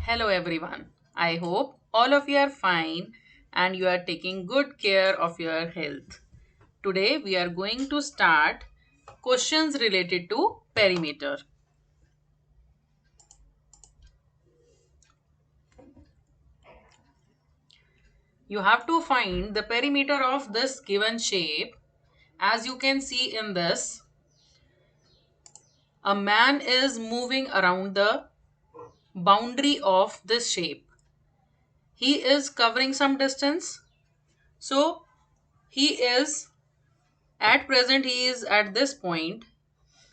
Hello everyone. I hope all of you are fine and you are taking good care of your health. Today we are going to start questions related to perimeter. You have to find the perimeter of this given shape. As you can see in this, a man is moving around the boundary of this shape. He is covering some distance. So he is at present he is at this point.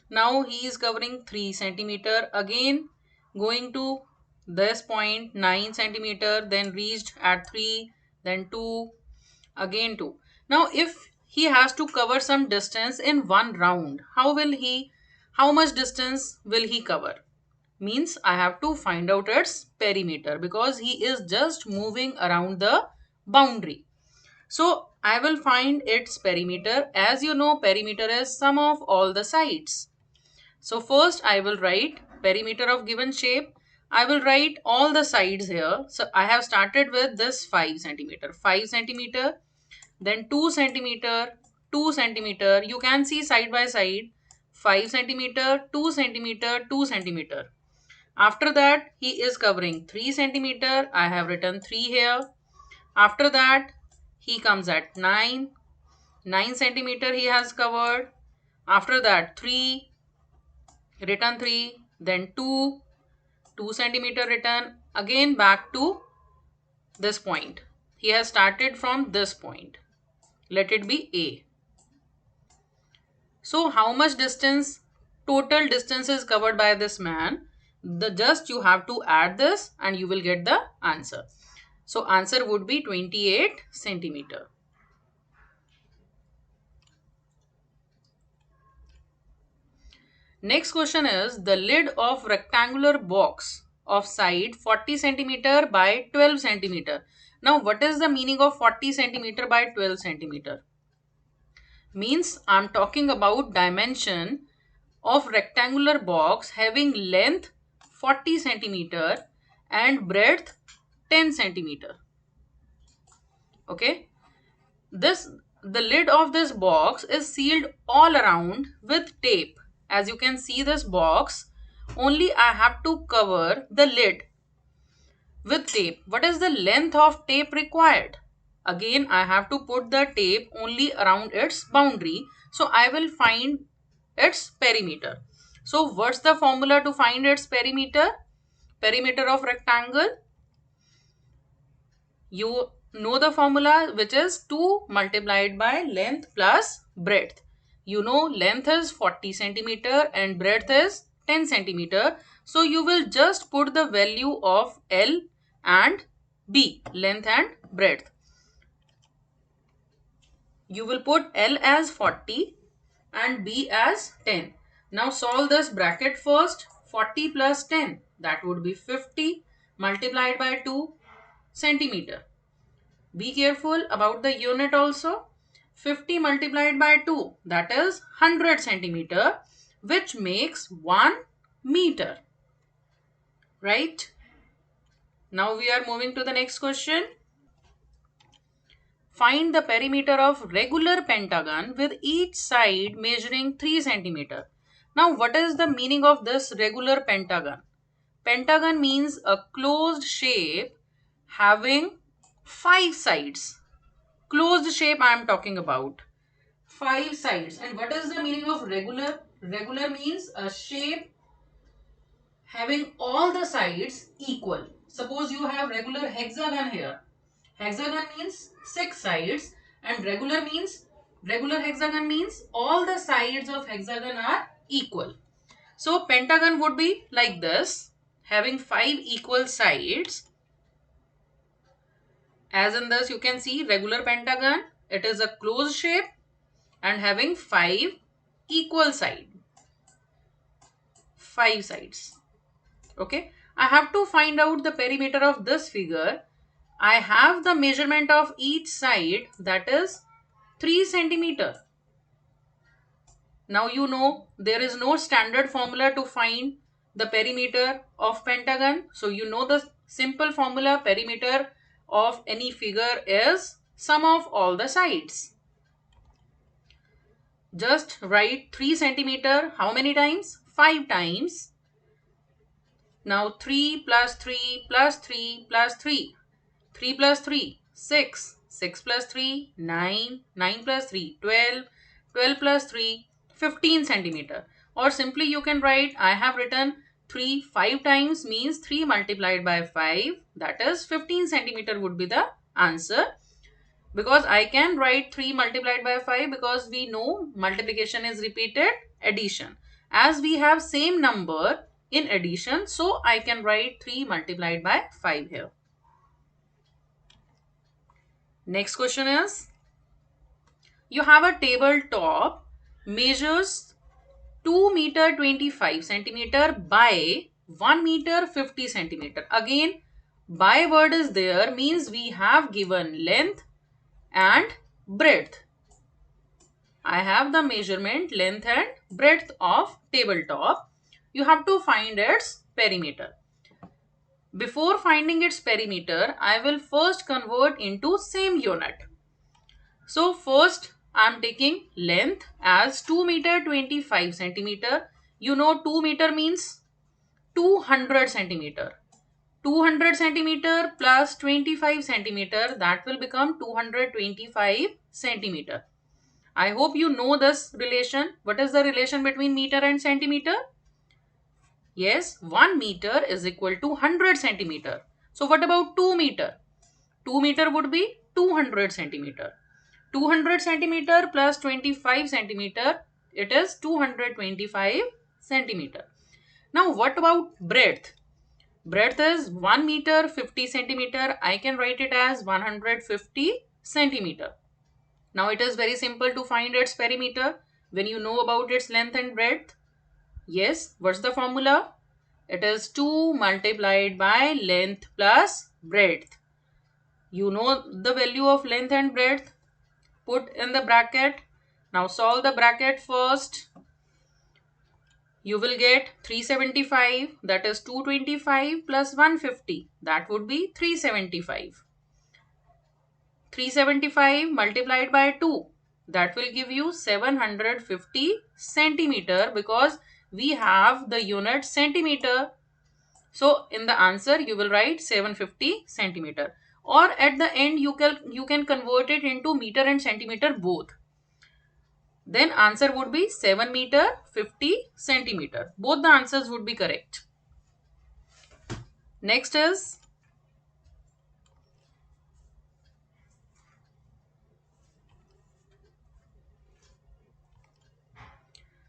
Now he is covering 3 centimeter, again going to this point 9 centimeter, then reached at 3, then 2, again 2. Now if he has to cover some distance in one round, how much distance will he cover? Means I have to find out its perimeter because he is just moving around the boundary. So I will find its perimeter. As you know, perimeter is sum of all the sides. So first I will write perimeter of given shape. I will write all the sides here. So I have started with this 5 centimeter. 5 centimeter, then 2 centimeter, 2 centimeter. You can see side by side 5 centimeter, 2 centimeter, 2 centimeter. After that he is covering 3 centimeter. I have written 3 here. After that he comes at 9 centimeter he has covered. After that 3, written 3, then 2 centimeter written, again back to this point. He has started from this point. Let it be A. So how much distance, total distance is covered by this man? The just you have to add this and you will get the answer. So answer would be 28 centimeter. Next question is the lid of rectangular box of side 40 centimeter by 12 centimeter. Now what is the meaning of 40 centimeter by 12 centimeter? Means I'm talking about dimension of rectangular box having length 40 centimeter and breadth 10 centimeter. Okay. This the lid of this box is sealed all around with tape. As you can see this box, only I have to cover the lid with tape. What is the length of tape required? Again I have to put the tape only around its boundary. So I will find its perimeter. So what's the formula to find its perimeter? Perimeter of rectangle. You know the formula, which is 2 multiplied by length plus breadth. You know length is 40 centimeter and breadth is 10 centimeter. So you will just put the value of L and B, length and breadth. You will put L as 40 and B as 10. Now solve this bracket first. 40 plus 10, that would be 50 multiplied by 2 centimeter. Be careful about the unit also. 50 multiplied by 2, that is 100 centimeter, which makes 1 meter. Right? Now we are moving to the next question. Find the perimeter of regular pentagon with each side measuring 3 centimeter. Now what is the meaning of this regular pentagon? Pentagon means a closed shape having 5 sides. Closed shape I am talking about. 5 sides. And what is the meaning of regular? Regular means a shape having all the sides equal. Suppose you have regular hexagon here. Hexagon means 6 sides and regular hexagon means all the sides of hexagon are equal. So pentagon would be like this, having 5 equal sides. As in this you can see regular pentagon, it is a closed shape and having 5 equal sides. 5 sides. Okay. I have to find out the perimeter of this figure. I have the measurement of each side, that is 3 centimeter. Now you know there is no standard formula to find the perimeter of pentagon? So you know the simple formula, perimeter of any figure is sum of all the sides. Just write 3 centimeter how many times? 5 times. Now 3 plus 3 plus 3 plus 3. 3 plus 3, 6. 6 plus 3, 9. 9 plus 3, 12. 12 plus 3, 15 centimeter. Or simply you can write, I have written 3 5 times means 3 multiplied by 5. That is 15 centimeter would be the answer. Because I can write 3 multiplied by 5 because we know multiplication is repeated addition. As we have same number in addition, so I can write 3 multiplied by 5 here. Next question is, you have a tabletop measures 2 meter 25 centimeter by 1 meter 50 centimeter. Again, by word is there means we have given length and breadth. I have the measurement, length and breadth of tabletop. You have to find its perimeter. Before finding its perimeter, I will first convert into same unit. So first I am taking length as 2 meter 25 centimeter. You know 2 meter means 200 centimeter. 200 centimeter plus 25 centimeter, that will become 225 centimeter. I hope you know this relation. What is the relation between meter and centimeter? Yes, 1 meter is equal to 100 centimeter. So what about 2 meter? 2 meter would be 200 centimeter. 200 centimeter plus 25 centimeter, it is 225 centimeter. Now what about breadth? Breadth is 1 meter 50 centimeter. I can write it as 150 centimeter. Now it is very simple to find its perimeter when you know about its length and breadth. Yes, what's the formula? It is 2 multiplied by length plus breadth. You know the value of length and breadth. Put in the bracket. Now solve the bracket first. You will get 375, that is 225 plus 150. That would be 375. 375 multiplied by 2, that will give you 750 centimeter because we have the unit centimeter. So in the answer you will write 750 centimeter, or at the end you can convert it into meter and centimeter both. Then answer would be 7 meter 50 centimeter. Both the answers would be correct. Next is,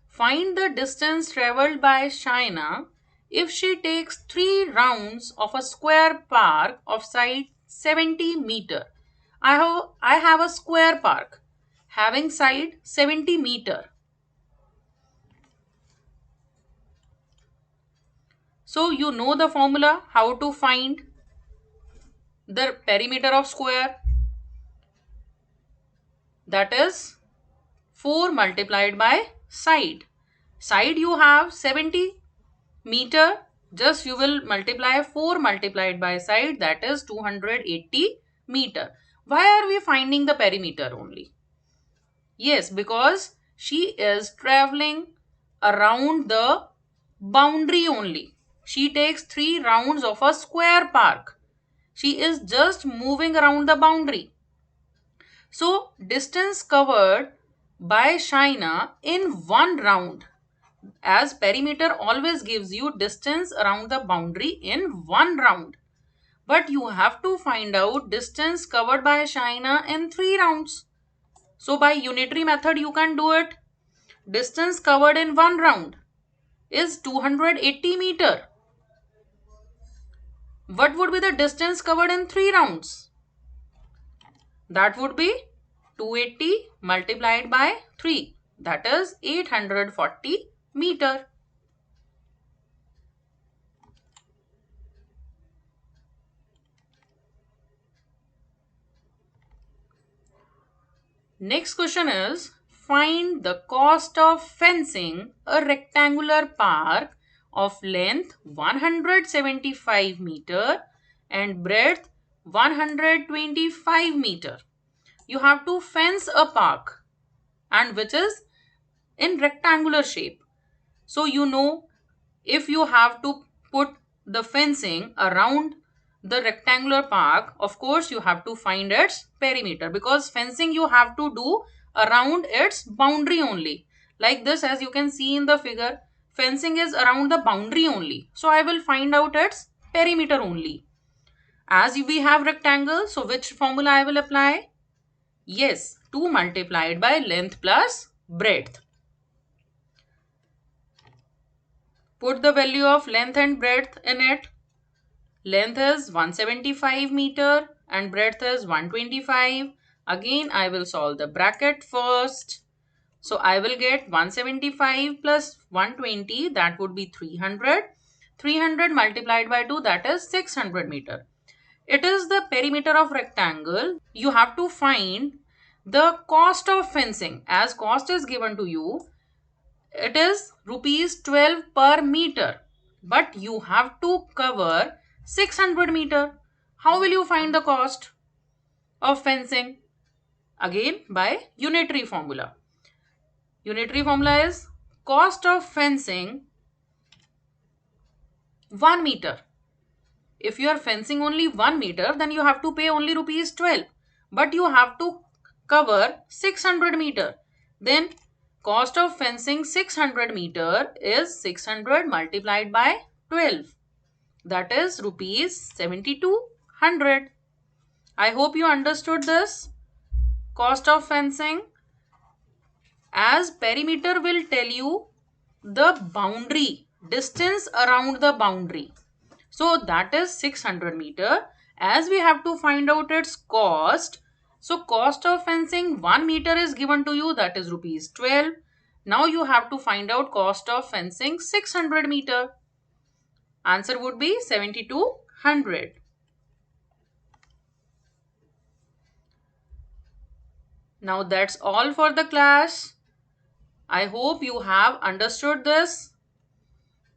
find the distance traveled by Shaina if she takes 3 rounds of a square park of side 70 meter. I have a square park having side 70 meter. So you know the formula how to find the perimeter of square. That is 4 multiplied by side. Side you have 70 meter, just you will multiply 4 multiplied by side, that is 280 meter. Why are we finding the perimeter only? Yes, because she is traveling around the boundary only. She takes 3 rounds of a square park. She is just moving around the boundary. So distance covered by Shaina in 1 round, as perimeter always gives you distance around the boundary in 1 round. But you have to find out distance covered by Shaina in 3 rounds. So by unitary method you can do it. Distance covered in 1 round is 280 meter. What would be the distance covered in 3 rounds? That would be 280 multiplied by 3. That is 840 meter. Next question is, find the cost of fencing a rectangular park of length 175 meter and breadth 125 meter. You have to fence a park, and which is in rectangular shape. So you know, if you have to put the fencing around the rectangular park, of course you have to find its perimeter, because fencing you have to do around its boundary only. Like this, as you can see in the figure, fencing is around the boundary only. So I will find out its perimeter only. As we have rectangle, so which formula I will apply? Yes, 2 multiplied by length plus breadth. Put the value of length and breadth in it. Length is 175 meter and breadth is 125. Again, I will solve the bracket first. So I will get 175 plus 120, that would be 300. 300 multiplied by 2, that is 600 meter. It is the perimeter of rectangle. You have to find the cost of fencing. As cost is given to you, it is rupees 12 per meter, but you have to cover 600 meter. How will you find the cost of fencing? Again, by unitary formula. Unitary formula is cost of fencing 1 meter. If you are fencing only 1 meter, then you have to pay only rupees 12, but you have to cover 600 meter. Then cost of fencing 600 meter is 600 multiplied by 12, that is rupees 7200. I hope you understood this. Cost of fencing, as perimeter will tell you the boundary, distance around the boundary. So that is 600 meter. As we have to find out its cost, so cost of fencing 1 meter is given to you, that is rupees 12. Now you have to find out cost of fencing 600 meter. Answer would be 7200. Now that's all for the class. I hope you have understood this.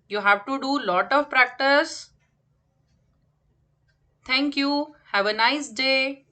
You have to do lot of practice. Thank you. Have a nice day.